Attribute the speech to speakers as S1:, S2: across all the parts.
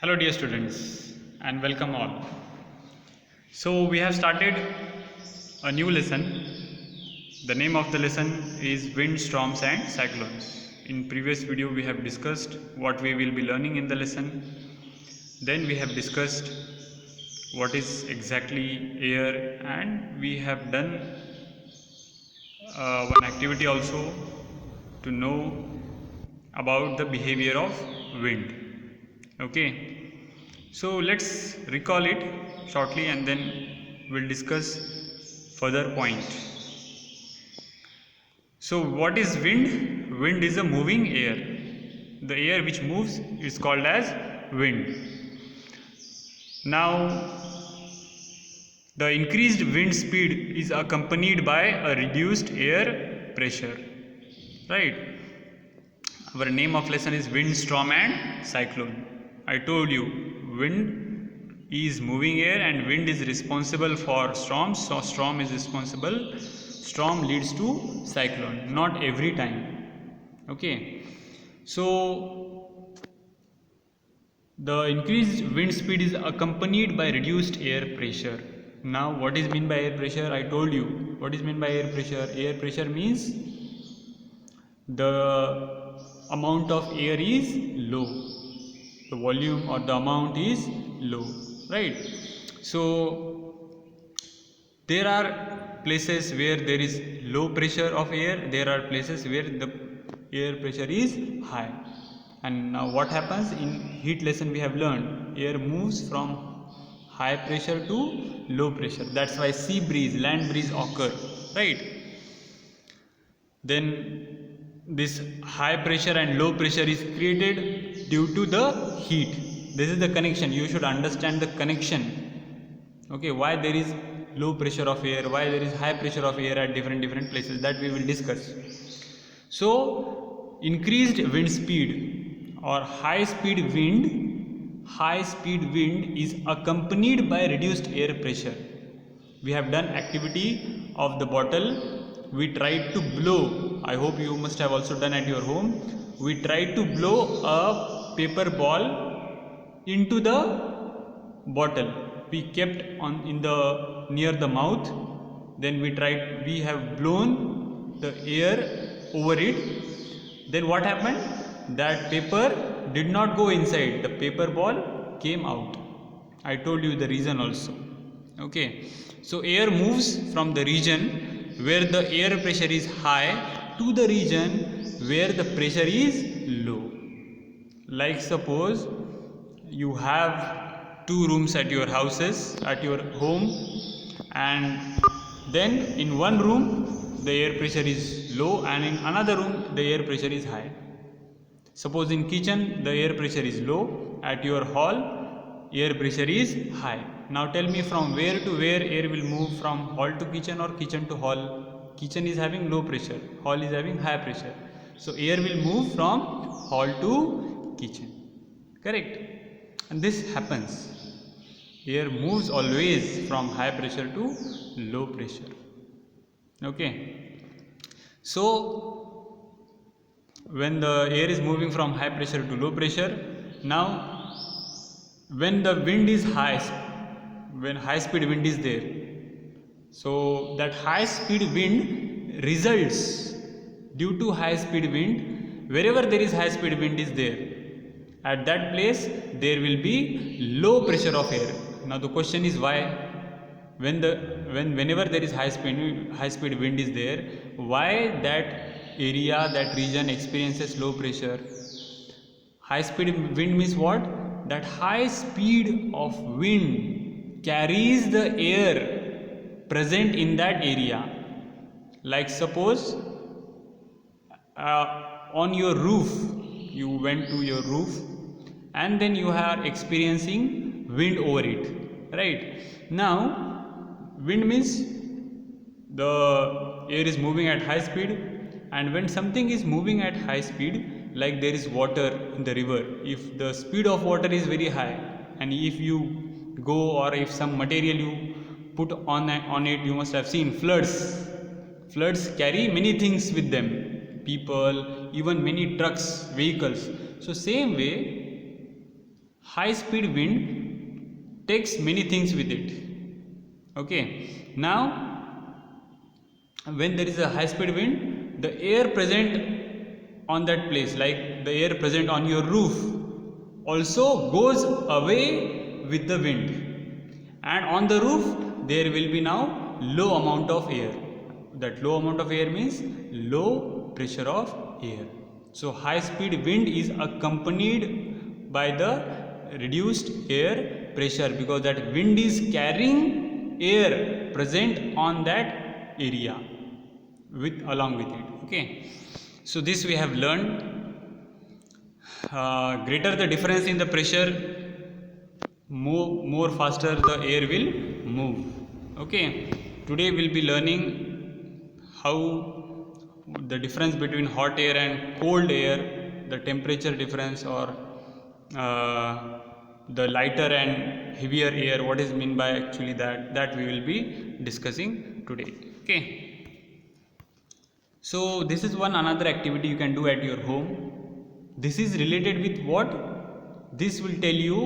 S1: Hello dear students and welcome all. So we have started a new lesson. The name of the lesson is Wind, Storms and Cyclones. In previous video we have discussed what we will be learning in the lesson. Then we have discussed what is exactly air, and we have done one activity also to know about the behavior of wind. Okay, so let's recall it shortly and then we'll discuss further point. So what is wind? Wind is a moving air. The air which moves is called as wind. Now the increased wind speed is accompanied by a reduced air pressure, right? Our name of lesson is Wind, Storm and Cyclone. I told you wind is moving air and wind is responsible for storms. So storm is responsible. Storm leads to cyclone. Not every time. Okay. So the increased wind speed is accompanied by reduced air pressure. Now what is meant by air pressure? I told you. What is meant by air pressure? Air pressure means the amount of air is low, the volume or the amount is low, right? So there are places where there is low pressure of air, there are places where the air pressure is high. And now what happens in heat lesson we have learned air moves from high pressure to low pressure. That's why sea breeze, land breeze occur, right? Then this high pressure and low pressure is created due to the heat. This is the connection. You should understand the connection. Okay, why there is low pressure of air, why there is high pressure of air at different places, that we will discuss. So increased wind speed or high speed wind is accompanied by reduced air pressure. We have done activity of the bottle. We tried to blow, I hope you must have also done at your home, we tried to blow a paper ball into the bottle. We kept on in the near the mouth, then we have blown the air over it. Then what happened? That paper did not go inside, the paper ball came out. I told you the reason also. Okay, so air moves from the region where the air pressure is high to the region where the pressure is low. Like suppose you have two rooms at your houses, at your home, and then in one room the air pressure is low and in another room the air pressure is high. Suppose in kitchen the air pressure is low, at your hall air pressure is high. Now tell me from where to where air will move, from hall to kitchen or kitchen to hall? Kitchen is having low pressure, hall is having high pressure. So air will move from hall to kitchen. Correct? And this happens. Air moves always from high pressure to low pressure. Okay. So when the air is moving from high pressure to low pressure, now when the wind is high, when high speed wind is there, so that high speed wind results due to high speed wind, wherever there is high speed wind is there, at that place there will be low pressure of air. Now the question is why? Whenever there is high speed wind is there, why that area, that region experiences low pressure? High speed wind means what? That high speed of wind carries the air present in that area. Like suppose on your roof, you went to your roof and then you are experiencing wind over it, right? Now wind means the air is moving at high speed, and when something is moving at high speed, like there is water in the river, if the speed of water is very high and if you go or if some material you put on it, you must have seen floods carry many things with them, people, even many trucks, vehicles. So same way high speed wind takes many things with it. Okay, now when there is a high speed wind, the air present on that place, like the air present on your roof, also goes away with the wind, and on the roof there will be now low amount of air. That low amount of air means low pressure of air. So high speed wind is accompanied by the reduced air pressure, because that wind is carrying air present on that area along with it. Okay, so this we have learned. Greater the difference in the pressure, more faster the air will move. Okay, today we'll be learning how the difference between hot air and cold air, the temperature difference, or the lighter and heavier air, what is mean by actually that we will be discussing today. Okay, so this is one another activity you can do at your home. This is related with what? This will tell you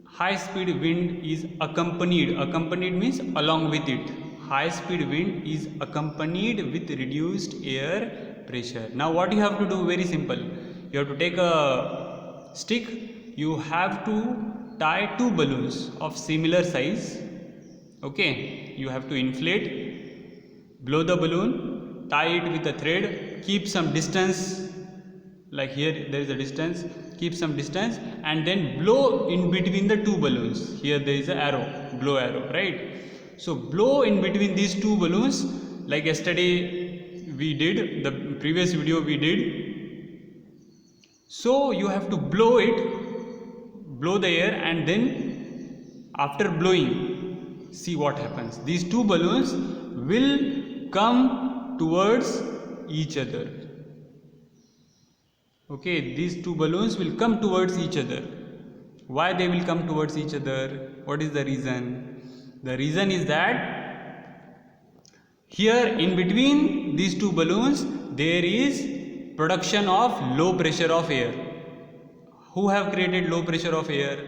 S1: high speed wind is accompanied means along with it. High speed wind is accompanied with reduced air pressure. Now what you have to do, very simple. You have to take a stick, you have to tie two balloons of similar size. Okay, you have to inflate, blow the balloon, tie it with a thread, keep some distance, like here there is a distance, keep some distance, and then blow in between the two balloons. Here there is an arrow, blow arrow, right? So blow in between these two balloons, like yesterday we did, the previous video we did. So you have to blow it, blow the air, and then after blowing, see what happens. These two balloons will come towards each other. Okay, these two balloons will come towards each other. Why they will come towards each other? What is the reason? The reason is that here in between these two balloons there is production of low pressure of air. Who have created low pressure of air?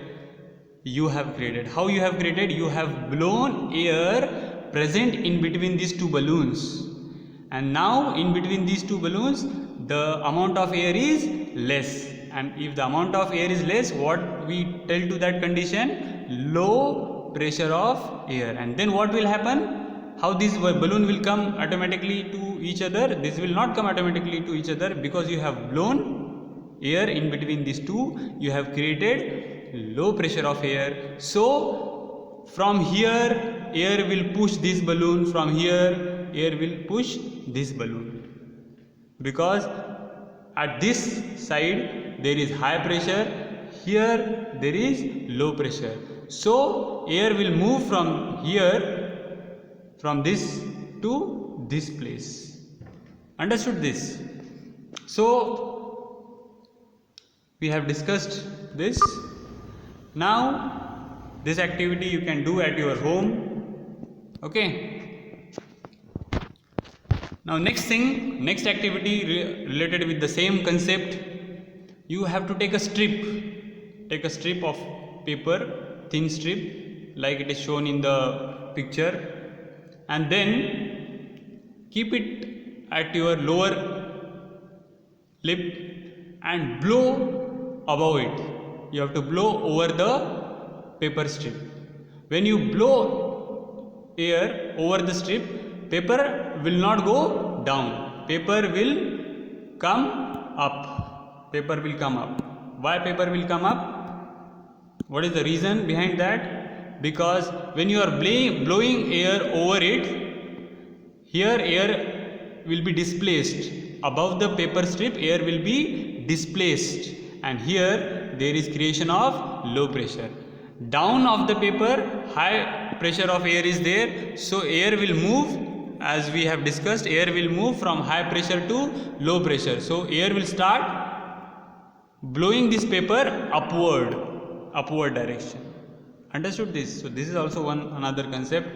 S1: You have created. How you have created? You have blown air present in between these two balloons, and now in between these two balloons the amount of air is less, and if the amount of air is less, what we tell to that condition? Low pressure of air. And then what will happen? How this balloon will come automatically to each other? This will not come automatically to each other, because you have blown air in between these two, you have created low pressure of air. So from here air will push this balloon, from here air will push this balloon, because at this side there is high pressure, here there is low pressure. So air will move from here, from this to this place. Understood this? So we have discussed this. Now this activity you can do at your home. Okay, now next activity related with the same concept. You have to take a strip of paper, thin strip, like it is shown in the picture, and then keep it at your lower lip and blow above it. You have to blow over the paper strip. When you blow air over the strip, paper will not go down, paper will come up. Why paper will come up? What is the reason behind that? Because when you are blowing air over it, here air will be displaced. Above the paper strip air will be displaced, and here there is creation of low pressure. Down of the paper high pressure of air is there, so air will move, as we have discussed, air will move from high pressure to low pressure. So air will start blowing this paper upward direction. Understood this? So this is also another concept.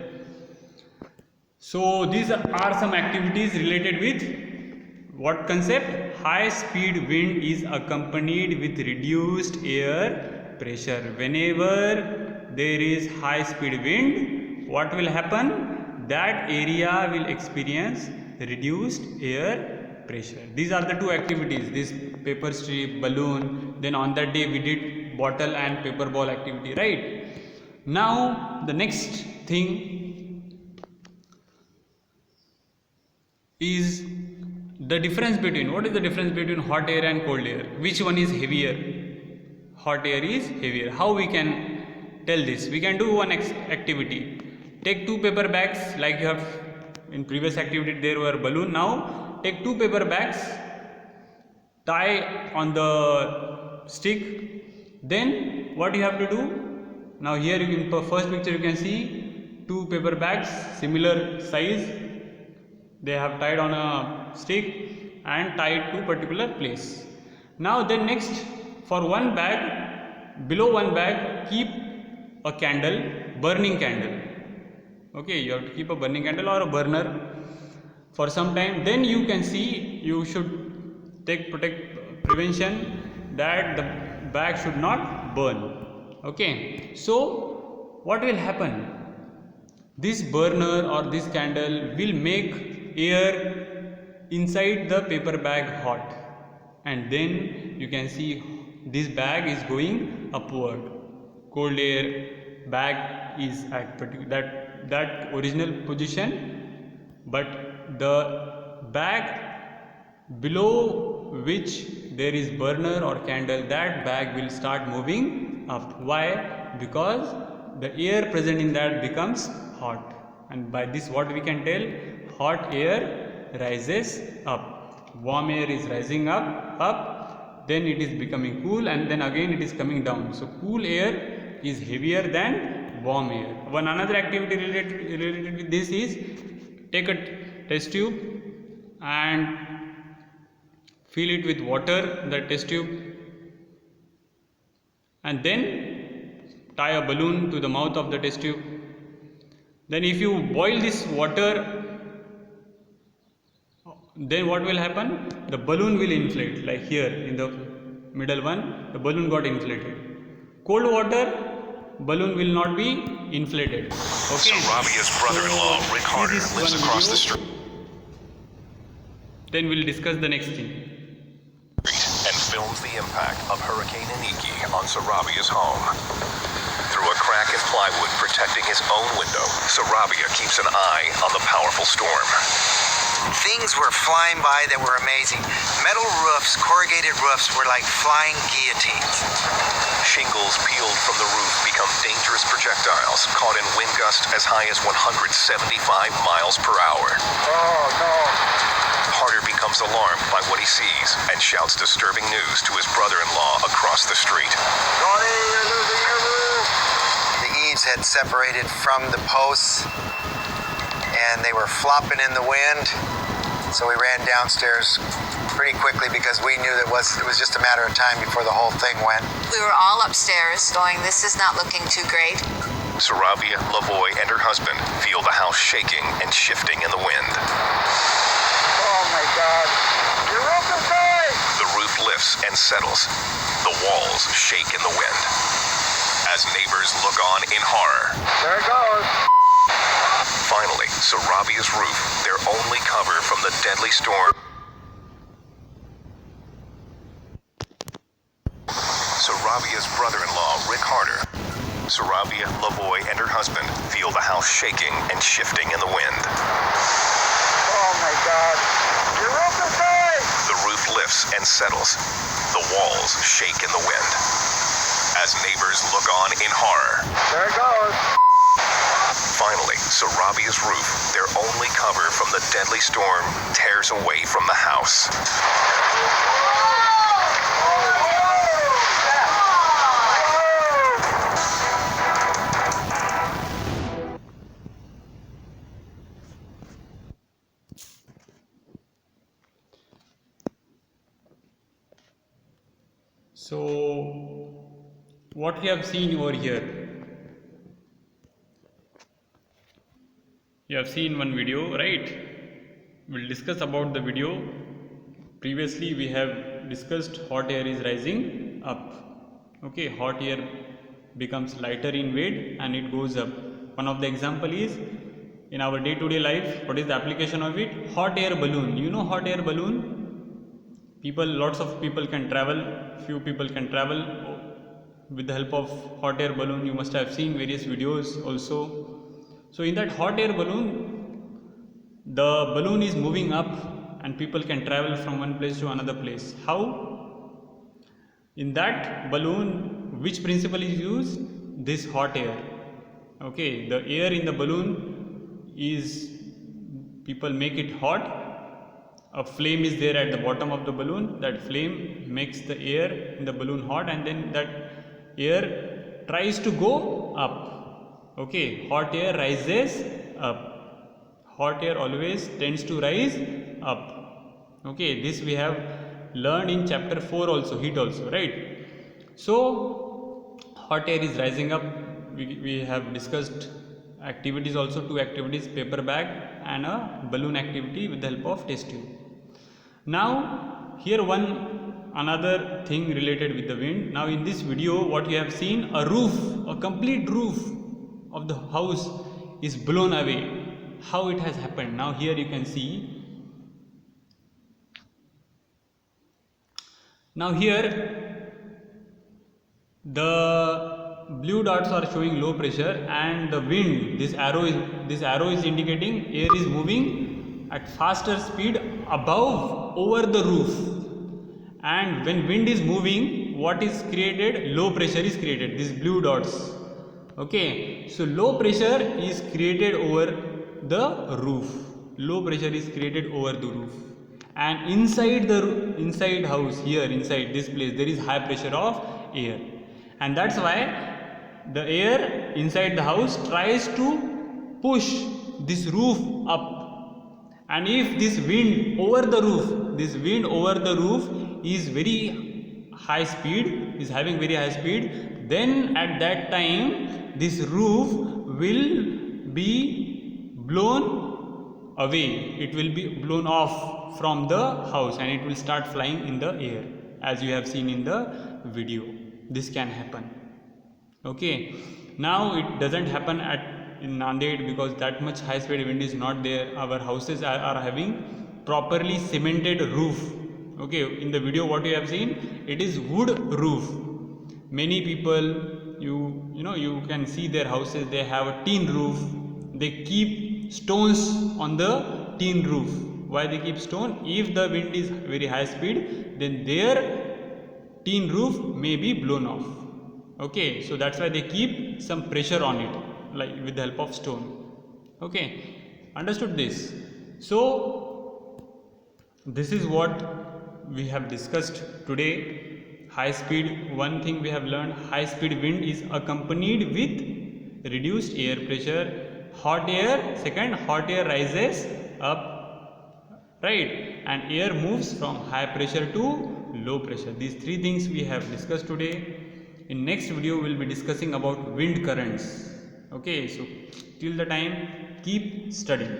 S1: So these are some activities related with what concept? High speed wind is accompanied with reduced air pressure. Whenever there is high speed wind, what will happen? That area will experience reduced air pressure. These are the two activities, this paper strip, balloon, then on that day we did bottle and paper ball activity, right? Now the next thing is the difference between, what is the difference between hot air and cold air? Which one is heavier? Hot air is heavier. How we can tell this? We can do one activity. Take two paper bags, like you have in previous activity there were balloon. Now take two paper bags, tie on the stick. Then what you have to do? Now here in first picture you can see two paper bags similar size. They have tied on a stick and tied to particular place. Now then next, for one bag, below one bag keep a candle, burning candle. Okay, you have to keep a burning candle or a burner for some time. Then you can see, you should take prevention that the bag should not burn. Okay, so what will happen? This burner or this candle will make air inside the paper bag hot, and then you can see this bag is going upward. Cold air bag is at that original position, but the bag below which there is burner or candle, that bag will start moving up. Why? Because the air present in that becomes hot, and by this what we can tell? Hot air rises up, warm air is rising up, then it is becoming cool, and then again it is coming down. So cool air is heavier than warm air. One another activity related with this is, take a test tube and fill it with water, the test tube, and then tie a balloon to the mouth of the test tube. Then if you boil this water, then what will happen? The balloon will inflate, like here in the middle one, the balloon got inflated. Cold water, balloon will not be inflated. Okay.
S2: Sarabia's brother-in-law, Rick Harder, lives across the street.
S1: Then we'll discuss the next thing.
S2: And films the impact of Hurricane Iniki on Sarabia's home. Through a crack in plywood protecting his own window, Sarabia keeps an eye on the powerful storm.
S3: Things were flying by that were amazing. Metal roofs, corrugated roofs were like flying guillotines.
S2: Shingles peeled from the roof become dangerous projectiles caught in wind gusts as high as 175 miles per hour.
S3: Oh, no.
S2: Harder becomes alarmed by what he sees and shouts disturbing news to his brother-in-law across the street.
S3: Ronnie, you're losing your roof. The eaves had separated from the posts, and they were flopping in the wind. So we ran downstairs pretty quickly because we knew that it was just a matter of time before the whole thing went.
S4: We were all upstairs going, this is not looking too great.
S2: Sarabia, Lavoy, and her husband feel the house shaking and shifting in the wind.
S3: Oh my God. Your roof is going!
S2: The roof lifts and settles. The walls shake in the wind. As neighbors look on in horror.
S3: There it goes.
S2: Finally, Sarabia's roof, their only cover from the deadly storm. Sarabia's brother-in-law, Rick Harder. Sarabia, Lavoy, and her husband feel the house shaking and shifting in the wind.
S3: Oh my God. Your roof is going!
S2: The roof lifts and settles. The walls shake in the wind. As neighbors look on in horror.
S3: There it goes.
S2: Finally, Sarabia's roof, their only cover from the deadly storm, tears away from the house.
S1: So, what we have seen over here, you have seen one video, right? We'll discuss about the video. Previously we have discussed hot air is rising up. Okay, hot air becomes lighter in weight and it goes up. One of the example is in our day-to-day life. What is the application of it? Hot air balloon. You know hot air balloon? Lots of people can travel. Few people can travel with the help of hot air balloon. You must have seen various videos also. So in that hot air balloon, the balloon is moving up and people can travel from one place to another place. How? In that balloon, which principle is used? This hot air. Okay, the air in the balloon is, people make it hot. A flame is there at the bottom of the balloon. That flame makes the air in the balloon hot, and then that air tries to go up. Okay, hot air rises up. Hot air always tends to rise up. Okay, this we have learned in chapter 4 also, heat also, right? So hot air is rising up. We have discussed activities also, 2 activities, paper bag and a balloon activity with the help of test tube. Now here another thing related with the wind. Now in this video what you have seen, a roof, a complete roof of the house is blown away. How it has happened? Now here you can see. Now here the blue dots are showing low pressure, and the wind, this arrow is indicating air is moving at faster speed above, over the roof. And when wind is moving, what is created? Low pressure is created, these blue dots. Okay, so low pressure is created over the roof. Low pressure is created over the roof. And inside house, here inside this place, there is high pressure of air, and that's why the air inside the house tries to push this roof up. And if this wind over the roof is very high speed, is having very high speed, then at that time this roof will be blown away. It will be blown off from the house and it will start flying in the air, as you have seen in the video. This can happen. Okay, now it doesn't happen in Nanded because that much high speed wind is not there. Our houses are having properly cemented roof. Okay, in the video what you have seen, it is wood roof. Many people, you can see their houses, they have a tin roof. They keep stones on the tin roof. Why they keep stone? If the wind is very high speed, then their tin roof may be blown off. Okay, so that's why they keep some pressure on it, like with the help of stone. Okay, understood this? So this is what we have discussed today. High speed, one thing we have learned, high speed wind is accompanied with reduced air pressure. Hot air, second, hot air rises up, right, and air moves from high pressure to low pressure. These 3 things we have discussed today. In next video we will be discussing about wind currents. Okay, so till the time, keep studying.